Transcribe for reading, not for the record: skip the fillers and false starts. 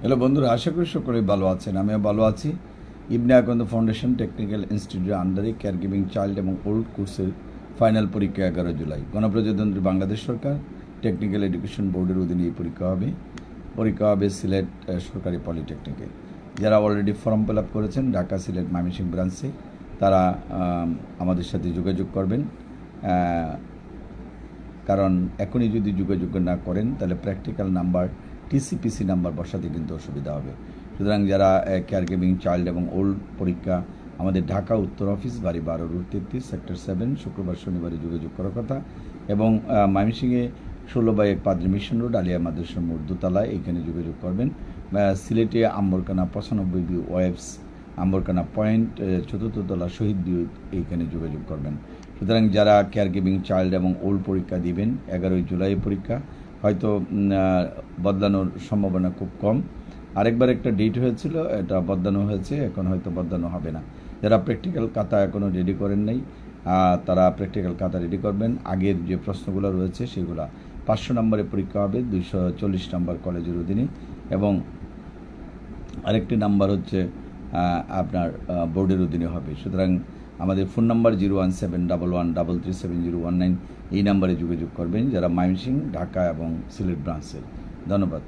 Hello বন্ধুরা, আশা করি সকলেই ভালো আছেন। আমিও ভালো আছি। ইবনে আকন্দ ফাউন্ডেশন টেকনিক্যাল ইনস্টিটিউটের আন্ডারে কেয়ার গিভিং চাইল্ড এবং ওল্ড কোর্সের ফাইনাল পরীক্ষা 11 জুলাই। গণপ্রজাতন্ত্রী বাংলাদেশ সরকার টেকনিক্যাল এডুকেশন বোর্ডের অধীনে এই পরীক্ষা হবে সিলেট সরকারি পলিটেকনিকে। যারা অলরেডি ফর্ম ফিল আপ করেছেন ঢাকা, সিলেট, ময়মনসিংহ ব্রাঞ্চে, তারা আমাদের সাথে যোগাযোগ করবেন। কারণ এখনই যদি যোগাযোগ না করেন তাহলে প্র্যাকটিক্যাল নাম্বার, টিসিপিসি নাম্বার বসাতে কিন্তু অসুবিধা হবে। সুতরাং যারা কেয়ার গিভিং চাইল্ড এবং ওল্ড পরীক্ষা আমাদের ঢাকা উত্তর অফিস, বাড়ি 12 রোড 33, সেক্টর 7, শুক্রবার শনিবারে যোগাযোগ করার কথা। এবং ময়মনসিংহে 16/1 পাদ্রী মিশন রোড, আলিয়া মাদ্রাসা মোড়, দোতলায় এইখানে যোগাযোগ করবেন। সিলেটে আম্বরকানা 95 ওয়েবস, আম্বরকানা পয়েন্ট, 4th তলা শহীদ বিউ, এইখানে যোগাযোগ করবেন। সুতরাং যারা কেয়ার গিভিং চাইল্ড এবং ওল্ড পরীক্ষা দিবেন 11 জুলাই পরীক্ষা, হয়তো বদলানোর সম্ভাবনা খুব কম। আরেকবার একটা ডেট হয়েছিল, এটা বদলানো হয়েছে, এখন হয়তো বদলানো হবে না। যারা প্র্যাকটিক্যাল খাতা এখনও রেডি করেন নাই, তারা প্র্যাকটিক্যাল খাতা রেডি করবেন। আগের যে প্রশ্নগুলো রয়েছে সেগুলো 500 নম্বরে পরীক্ষা হবে, 240 নম্বর কলেজের অধীনে, এবং আরেকটি নাম্বার হচ্ছে আপনার বোর্ডের অধীনে হবে। সুতরাং আমাদের ফোন নাম্বার 01711337019, এই নাম্বারে যোগাযোগ করবেন যারা ময়মনসিংহ, ঢাকা এবং সিলেট ব্রাঞ্চের। ধন্যবাদ।